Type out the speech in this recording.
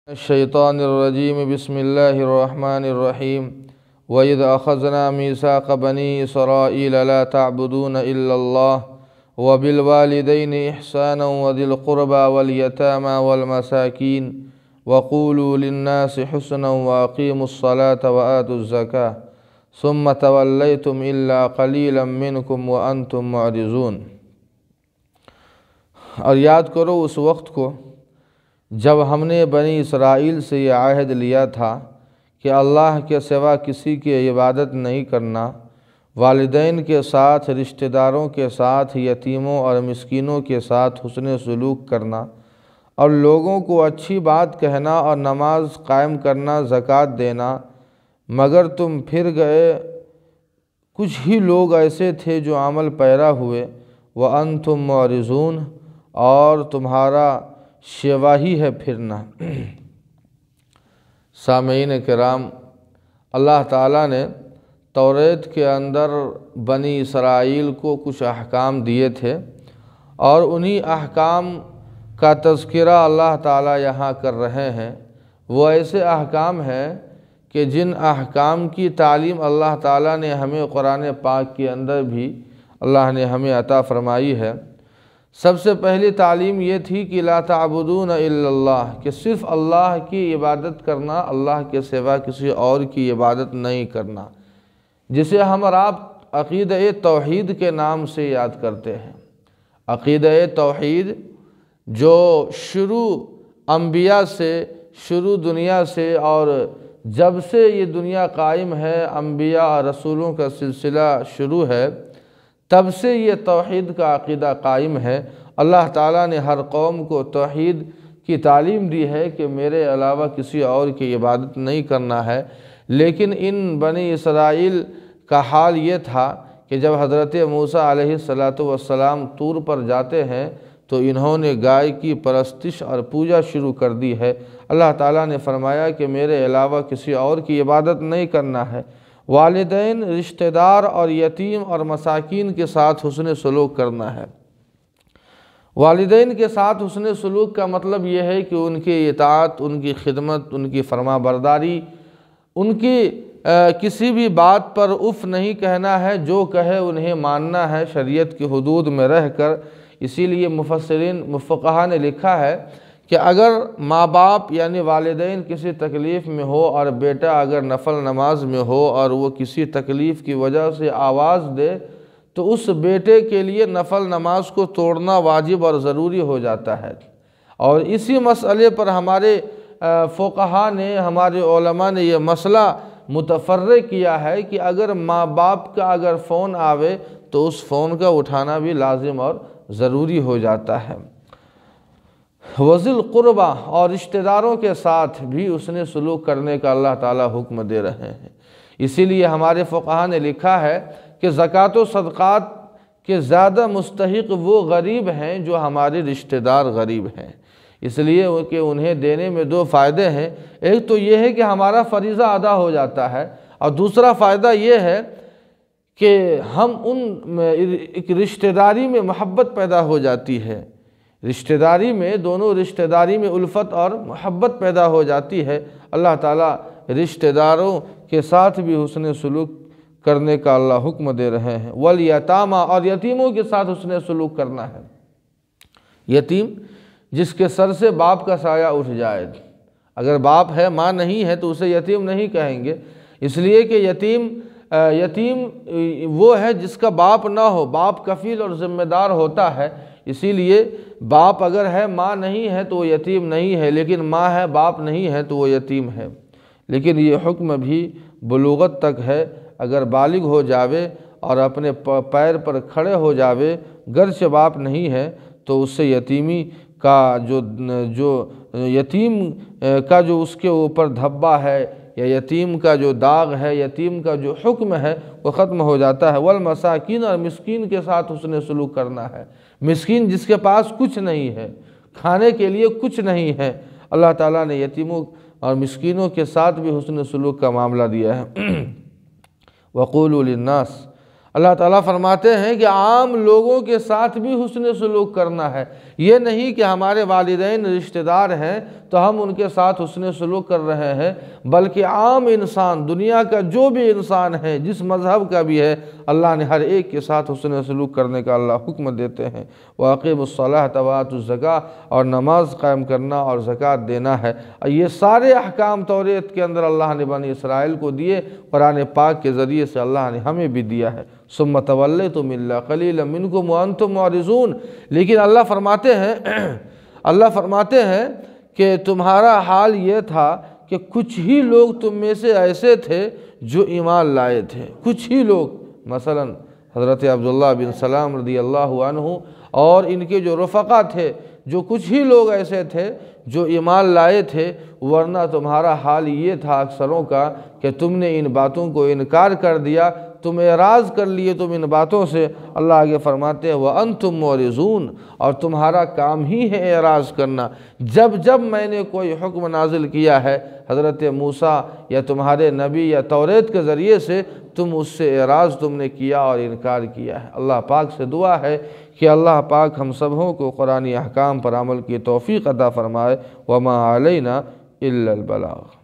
الشیطان الرجیم بسم اللہ الرحمن الرحیم وَإِذْ أَخَذْنَا مِيثَاقَ بَنِي إِسْرَائِيلَ لَا تَعْبُدُونَ إِلَّا اللَّهَ وَبِالْوَالِدَيْنِ إِحْسَانًا وَذِي الْقُرْبَى وَالْيَتَامَى وَالْمَسَاكِينِ وَقُولُوا لِلنَّاسِ حُسْنًا وَأَقِيمُوا الصَّلَاةَ وَآتُوا الزَّكَاةَ ثُمَّ تَوَلَّيْتُمْ إِلَّا قَلِيلًا مِّنْكُمْ وَأَنْتُمْ مُعْرِضُونَ۔ اور یاد کرو اس وقت کو جب ہم نے بنی اسرائیل سے یہ عہد لیا تھا کہ اللہ کے سوا کسی کی عبادت نہیں کرنا، والدین کے ساتھ، رشتہ داروں کے ساتھ، یتیموں اور مسکینوں کے ساتھ حسن سلوک کرنا، اور لوگوں کو اچھی بات کہنا اور نماز قائم کرنا، زکوٰۃ دینا، مگر تم پھر گئے، کچھ ہی لوگ ایسے تھے جو عمل پیرا ہوئے، وَأَنْتُمْ مُعْرِضُونَ، اور تمہارا شیوا ہی ہے پھرنا۔ سامعین کرام، اللہ تعالیٰ نے توریت کے اندر بنی اسرائیل کو کچھ احکام دیے تھے، اور انہی احکام کا تذکرہ اللہ تعالیٰ یہاں کر رہے ہیں۔ وہ ایسے احکام ہیں کہ جن احکام کی تعلیم اللہ تعالیٰ نے ہمیں قرآن پاک کے اندر بھی اللہ نے ہمیں عطا فرمائی ہے۔ سب سے پہلی تعلیم یہ تھی کہ لا تعبدون الا اللہ، کہ صرف اللہ کی عبادت کرنا، اللہ کے سوا کسی اور کی عبادت نہیں کرنا، جسے ہم اور آپ عقیدہ توحید کے نام سے یاد کرتے ہیں۔ عقیدہ توحید جو شروع انبیاء سے، شروع دنیا سے، اور جب سے یہ دنیا قائم ہے، انبیاء اور رسولوں کا سلسلہ شروع ہے، تب سے یہ توحید کا عقیدہ قائم ہے۔ اللہ تعالیٰ نے ہر قوم کو توحید کی تعلیم دی ہے کہ میرے علاوہ کسی اور کی عبادت نہیں کرنا ہے۔ لیکن ان بنی اسرائیل کا حال یہ تھا کہ جب حضرت موسیٰ علیہ السلام طور پر جاتے ہیں تو انہوں نے گائے کی پرستش اور پوجا شروع کر دی ہے۔ اللہ تعالیٰ نے فرمایا کہ میرے علاوہ کسی اور کی عبادت نہیں کرنا ہے۔ والدین، رشتہ دار اور یتیم اور مساکین کے ساتھ حسن سلوک کرنا ہے۔ والدین کے ساتھ حسن سلوک کا مطلب یہ ہے کہ ان کی اطاعت، ان کی خدمت، ان کی فرما برداری، ان کی کسی بھی بات پر اف نہیں کہنا ہے، جو کہے انہیں ماننا ہے شریعت کی حدود میں رہ کر۔ اسی لیے فقہا نے لکھا ہے کہ اگر ماں باپ یعنی والدین کسی تکلیف میں ہو اور بیٹا اگر نفل نماز میں ہو اور وہ کسی تکلیف کی وجہ سے آواز دے، تو اس بیٹے کے لیے نفل نماز کو توڑنا واجب اور ضروری ہو جاتا ہے۔ اور اسی مسئلے پر ہمارے فقہا نے، ہمارے علماء نے یہ مسئلہ متفرق کیا ہے کہ اگر ماں باپ کا اگر فون آوے تو اس فون کا اٹھانا بھی لازم اور ضروری ہو جاتا ہے۔ وذی القربیٰ، اور رشتہ داروں کے ساتھ بھی حسن سلوک کرنے کا اللہ تعالیٰ حکم دے رہے ہیں۔ اسی لیے ہمارے فقہا نے لکھا ہے کہ زکوٰۃ و صدقات کے زیادہ مستحق وہ غریب ہیں جو ہمارے رشتہ دار غریب ہیں، اس لیے کہ انہیں دینے میں دو فائدے ہیں۔ ایک تو یہ ہے کہ ہمارا فریضہ ادا ہو جاتا ہے، اور دوسرا فائدہ یہ ہے کہ ہم ایک رشتہ داری میں محبت پیدا ہو جاتی ہے، رشتہ داری میں، دونوں رشتہ داری میں الفت اور محبت پیدا ہو جاتی ہے۔ اللہ تعالیٰ رشتہ داروں کے ساتھ بھی حسن سلوک کرنے کا اللہ حکم دے رہے ہیں۔ والیتامى، اور یتیموں کے ساتھ حسن سلوک کرنا ہے۔ یتیم جس کے سر سے باپ کا سایہ اٹھ جائے، اگر باپ ہے، ماں نہیں ہے، تو اسے یتیم نہیں کہیں گے، اس لیے کہ یتیم وہ ہے جس کا باپ نہ ہو، باپ کفیل اور ذمہ دار ہوتا ہے۔ اسی لیے باپ اگر ہے، ماں نہیں ہے تو وہ یتیم نہیں ہے، لیکن ماں ہے، باپ نہیں ہے تو وہ یتیم ہے۔ لیکن یہ حکم بھی بلوغت تک ہے۔ اگر بالغ ہو جاوے اور اپنے پیر پر کھڑے ہو جاوے، گرچہ باپ نہیں ہے، تو اس سے یتیمی کا جو یتیم کا جو اس کے اوپر دھبا ہے، یا یتیم کا جو داغ ہے، یتیم کا جو حکم ہے، وہ ختم ہو جاتا ہے۔ والمساکین، اور مسکین کے ساتھ حسن سلوک کرنا ہے۔ مسکین جس کے پاس کچھ نہیں ہے، کھانے کے لیے کچھ نہیں ہے، اللہ تعالیٰ نے یتیموں اور مسکینوں کے ساتھ بھی حسن سلوک کا معاملہ دیا ہے۔ وقولوا للناس، اللہ تعالیٰ فرماتے ہیں کہ عام لوگوں کے ساتھ بھی حسن سلوک کرنا ہے، یہ نہیں کہ ہمارے والدین رشتہ دار ہیں تو ہم ان کے ساتھ حسن سلوک کر رہے ہیں، بلکہ عام انسان، دنیا کا جو بھی انسان ہے، جس مذہب کا بھی ہے، اللہ نے ہر ایک کے ساتھ حسن سلوک کرنے کا اللہ حکم دیتے ہیں۔ وَأَقِيمُوا الصَّلَاةَ وَآتُوا الزَّكَاةَ، اور نماز قائم کرنا اور زکوٰۃ دینا ہے۔ یہ سارے احکام توریت کے اندر اللہ نے بنی اسرائیل کو دیے، قرآن پاک کے ذریعے سے اللہ نے ہمیں بھی دیا ہے۔ ثُمَّ تَوَلَّيْتُمْ إِلَّا قَلِيلًا مِّنْكُمْ وَأَنْتُمْ مُعْرِضُونَ، لیکن اللہ فرماتے ہیں کہ تمہارا حال یہ تھا کہ کچھ ہی لوگ تم میں سے ایسے تھے جو ایمان لائے تھے، کچھ ہی لوگ، مثلا حضرت عبداللہ بن سلام رضی اللہ عنہ اور ان کے جو رفقا تھے، جو کچھ ہی لوگ ایسے تھے جو ایمان لائے تھے، ورنہ تمہارا حال یہ تھا اکثروں کا کہ تم نے ان باتوں کو انکار کر دیا، تم اعراض کر لیے تم ان باتوں سے۔ اللہ آگے فرماتے ہیں وَأَنْتُمْ مُعْرِضُونَ، اور تمہارا کام ہی ہے اعراض کرنا۔ جب میں نے کوئی حکم نازل کیا ہے حضرت موسیٰ یا تمہارے نبی یا توریت کے ذریعے سے، تم اس سے اعراض تم نے کیا اور انکار کیا ہے۔ اللہ پاک سے دعا ہے کہ اللہ پاک ہم سبوں کو قرآنی احکام پر عمل کی توفیق عطا فرمائے۔ وَمَا عَلَيْنَا إِلَّا الْبَلَاغُ۔